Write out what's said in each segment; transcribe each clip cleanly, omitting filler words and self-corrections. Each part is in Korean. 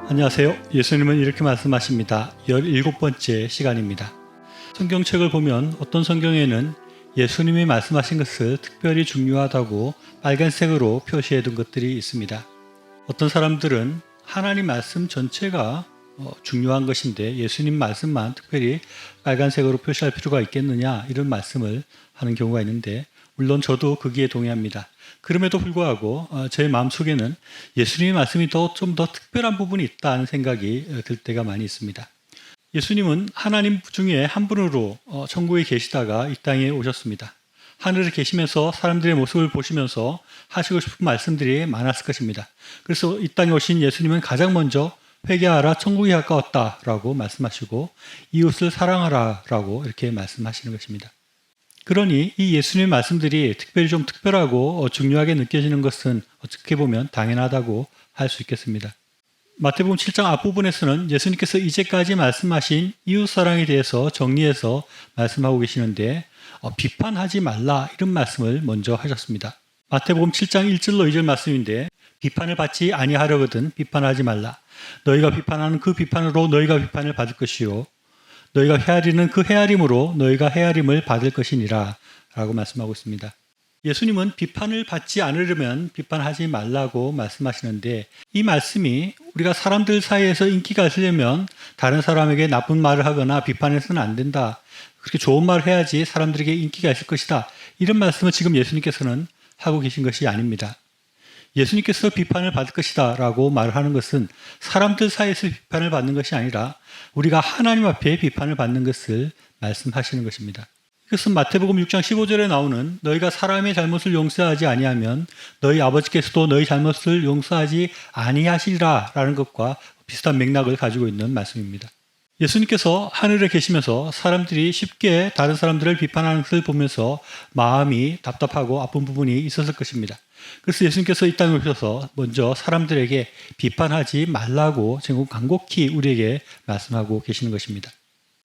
안녕하세요. 예수님은 이렇게 말씀하십니다. 17번째 시간입니다. 성경책을 보면 어떤 성경에는 예수님이 말씀하신 것을 특별히 중요하다고 빨간색으로 표시해 둔 것들이 있습니다. 어떤 사람들은 하나님 말씀 전체가 중요한 것인데 예수님 말씀만 특별히 빨간색으로 표시할 필요가 있겠느냐 이런 말씀을 하는 경우가 있는데 물론 저도 거기에 동의합니다. 그럼에도 불구하고 제 마음속에는 예수님의 말씀이 좀 더 특별한 부분이 있다는 생각이 들 때가 많이 있습니다. 예수님은 하나님 중에 한 분으로 천국에 계시다가 이 땅에 오셨습니다. 하늘에 계시면서 사람들의 모습을 보시면서 하시고 싶은 말씀들이 많았을 것입니다. 그래서 이 땅에 오신 예수님은 가장 먼저 회개하라 천국이 가까웠다라고 말씀하시고 이웃을 사랑하라라고 이렇게 말씀하시는 것입니다. 그러니 이 예수님의 말씀들이 특별히 좀 특별하고 중요하게 느껴지는 것은 어떻게 보면 당연하다고 할 수 있겠습니다. 마태복음 7장 앞부분에서는 예수님께서 이제까지 말씀하신 이웃사랑에 대해서 정리해서 말씀하고 계시는데 비판하지 말라 이런 말씀을 먼저 하셨습니다. 마태복음 7장 1절로 2절 말씀인데 비판을 받지 아니하려거든 비판하지 말라. 너희가 비판하는 그 비판으로 너희가 비판을 받을 것이요 너희가 헤아리는 그 헤아림으로 너희가 헤아림을 받을 것이니라 라고 말씀하고 있습니다. 예수님은 비판을 받지 않으려면 비판하지 말라고 말씀하시는데 이 말씀이 우리가 사람들 사이에서 인기가 있으려면 다른 사람에게 나쁜 말을 하거나 비판해서는 안 된다. 그렇게 좋은 말을 해야지 사람들에게 인기가 있을 것이다. 이런 말씀을 지금 예수님께서는 하고 계신 것이 아닙니다. 예수님께서 비판을 받을 것이다 라고 말하는 것은 사람들 사이에서 비판을 받는 것이 아니라 우리가 하나님 앞에 비판을 받는 것을 말씀하시는 것입니다. 이것은 마태복음 6장 15절에 나오는 너희가 사람의 잘못을 용서하지 아니하면 너희 아버지께서도 너희 잘못을 용서하지 아니하시리라 라는 것과 비슷한 맥락을 가지고 있는 말씀입니다. 예수님께서 하늘에 계시면서 사람들이 쉽게 다른 사람들을 비판하는 것을 보면서 마음이 답답하고 아픈 부분이 있었을 것입니다. 그래서 예수님께서 이 땅에 오셔서 먼저 사람들에게 비판하지 말라고 간곡히 우리에게 말씀하고 계시는 것입니다.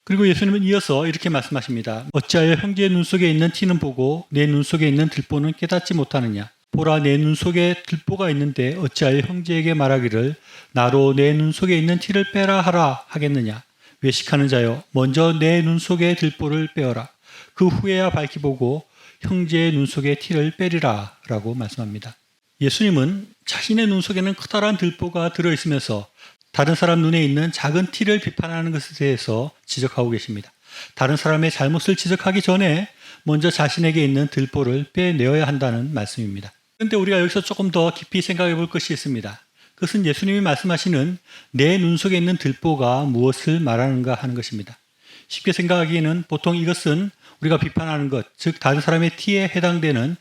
그리고 예수님은 이어서 이렇게 말씀하십니다. 어찌하여 형제의 눈 속에 있는 티는 보고 내 눈 속에 있는 들보는 깨닫지 못하느냐. 보라 내 눈 속에 들보가 있는데 어찌하여 형제에게 말하기를 나로 내 눈 속에 있는 티를 빼라 하라 하겠느냐. 외식하는 자여 먼저 내 눈 속에 들보를 빼어라. 그 후에야 밝히 보고 형제의 눈 속에 티를 빼리라 라고 말씀합니다. 예수님은 자신의 눈 속에는 커다란 들보가 들어있으면서 다른 사람 눈에 있는 작은 티를 비판하는 것에 대해서 지적하고 계십니다. 다른 사람의 잘못을 지적하기 전에 먼저 자신에게 있는 들보를 빼내어야 한다는 말씀입니다. 그런데 우리가 여기서 조금 더 깊이 생각해 볼 것이 있습니다. 그것은 예수님이 말씀하시는 내 눈 속에 있는 들보가 무엇을 말하는가 하는 것입니다. 쉽게 생각하기에는 보통 이것은 우리가 비판하는 것, 즉 다른 사람의 티에 해당되는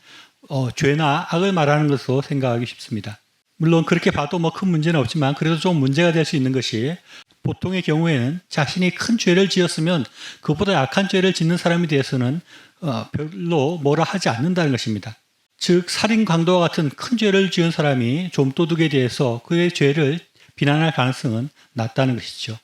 죄나 악을 말하는 것으로 생각하기 쉽습니다. 물론 그렇게 봐도 큰 문제는 없지만 그래도 좀 문제가 될 수 있는 것이 보통의 경우에는 자신이 큰 죄를 지었으면 그보다 약한 죄를 짓는 사람에 대해서는 별로 뭐라 하지 않는다는 것입니다. 즉 살인 강도와 같은 큰 죄를 지은 사람이 좀도둑에 대해서 그의 죄를 비난할 가능성은 낮다는 것이죠.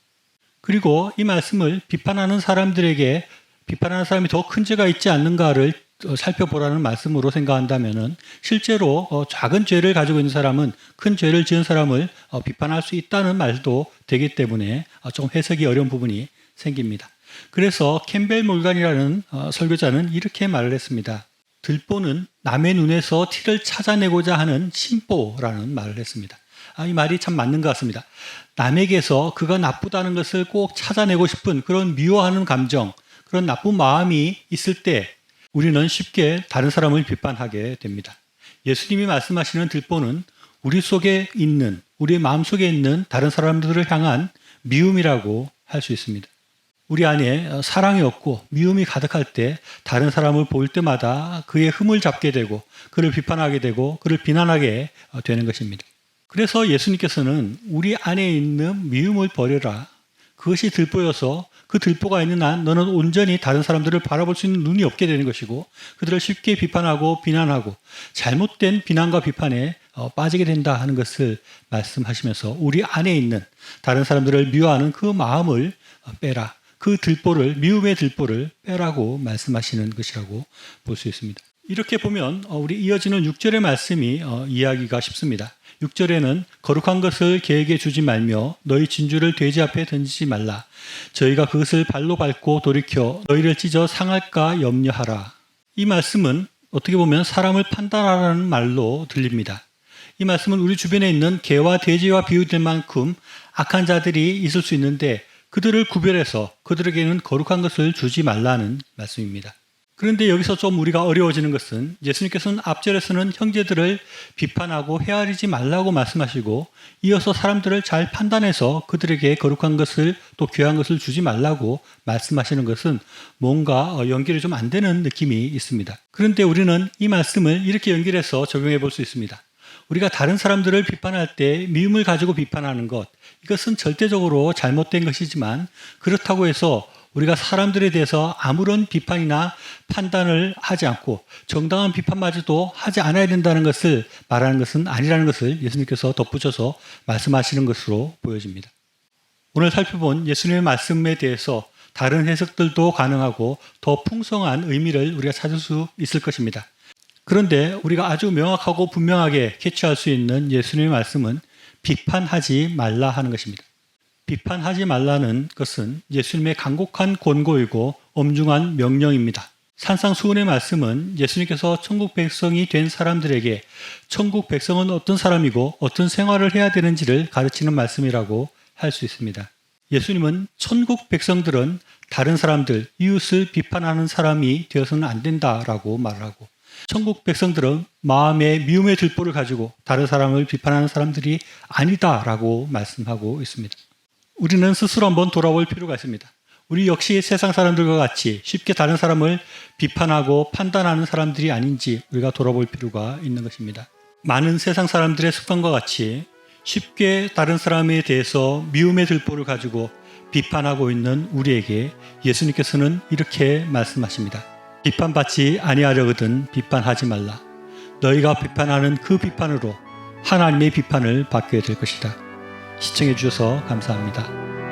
그리고 이 말씀을 비판하는 사람들에게 비판하는 사람이 더 큰 죄가 있지 않는가를 살펴보라는 말씀으로 생각한다면 실제로 작은 죄를 가지고 있는 사람은 큰 죄를 지은 사람을 비판할 수 있다는 말도 되기 때문에 좀 해석이 어려운 부분이 생깁니다. 그래서 캠벨 몰간이라는 설교자는 이렇게 말을 했습니다. 들보는 남의 눈에서 티를 찾아내고자 하는 심보라는 말을 했습니다. 이 말이 참 맞는 것 같습니다. 남에게서 그가 나쁘다는 것을 꼭 찾아내고 싶은 그런 미워하는 감정, 그런 나쁜 마음이 있을 때 우리는 쉽게 다른 사람을 비판하게 됩니다. 예수님이 말씀하시는 들보는 우리 속에 있는, 우리 마음 속에 있는 다른 사람들을 향한 미움이라고 할 수 있습니다. 우리 안에 사랑이 없고 미움이 가득할 때 다른 사람을 볼 때마다 그의 흠을 잡게 되고 그를 비판하게 되고 그를 비난하게 되는 것입니다. 그래서 예수님께서는 우리 안에 있는 미움을 버려라. 그것이 들보여서 그 들보가 있는 한 너는 온전히 다른 사람들을 바라볼 수 있는 눈이 없게 되는 것이고 그들을 쉽게 비판하고 비난하고 잘못된 비난과 비판에 빠지게 된다 하는 것을 말씀하시면서 우리 안에 있는 다른 사람들을 미워하는 그 마음을 빼라. 그 들보를 미움의 들보를 빼라고 말씀하시는 것이라고 볼 수 있습니다. 이렇게 보면 우리 이어지는 6절의 말씀이 이해하기가 쉽습니다. 6절에는 거룩한 것을 개에게 주지 말며 너희 진주를 돼지 앞에 던지지 말라. 저희가 그것을 발로 밟고 돌이켜 너희를 찢어 상할까 염려하라. 이 말씀은 어떻게 보면 사람을 판단하라는 말로 들립니다. 이 말씀은 우리 주변에 있는 개와 돼지와 비유될 만큼 악한 자들이 있을 수 있는데 그들을 구별해서 그들에게는 거룩한 것을 주지 말라는 말씀입니다. 그런데 여기서 좀 우리가 어려워지는 것은 예수님께서는 앞절에서는 형제들을 비판하고 헤아리지 말라고 말씀하시고 이어서 사람들을 잘 판단해서 그들에게 거룩한 것을 또 귀한 것을 주지 말라고 말씀하시는 것은 뭔가 연결이 좀 안 되는 느낌이 있습니다. 그런데 우리는 이 말씀을 이렇게 연결해서 적용해 볼 수 있습니다. 우리가 다른 사람들을 비판할 때 미움을 가지고 비판하는 것, 이것은 절대적으로 잘못된 것이지만 그렇다고 해서 우리가 사람들에 대해서 아무런 비판이나 판단을 하지 않고 정당한 비판마저도 하지 않아야 된다는 것을 말하는 것은 아니라는 것을 예수님께서 덧붙여서 말씀하시는 것으로 보여집니다. 오늘 살펴본 예수님의 말씀에 대해서 다른 해석들도 가능하고 더 풍성한 의미를 우리가 찾을 수 있을 것입니다. 그런데 우리가 아주 명확하고 분명하게 캐치할 수 있는 예수님의 말씀은 비판하지 말라 하는 것입니다. 비판하지 말라는 것은 예수님의 간곡한 권고이고 엄중한 명령입니다. 산상수훈의 말씀은 예수님께서 천국 백성이 된 사람들에게 천국 백성은 어떤 사람이고 어떤 생활을 해야 되는지를 가르치는 말씀이라고 할 수 있습니다. 예수님은 천국 백성들은 다른 사람들, 이웃을 비판하는 사람이 되어서는 안 된다라고 말하고 천국 백성들은 마음의 미움의 들보를 가지고 다른 사람을 비판하는 사람들이 아니다라고 말씀하고 있습니다. 우리는 스스로 한번 돌아볼 필요가 있습니다. 우리 역시 세상 사람들과 같이 쉽게 다른 사람을 비판하고 판단하는 사람들이 아닌지 우리가 돌아볼 필요가 있는 것입니다. 많은 세상 사람들의 습관과 같이 쉽게 다른 사람에 대해서 미움의 들보를 가지고 비판하고 있는 우리에게 예수님께서는 이렇게 말씀하십니다. 비판받지 아니하려거든 비판하지 말라. 너희가 비판하는 그 비판으로 하나님의 비판을 받게 될 것이다. 시청해 주셔서 감사합니다.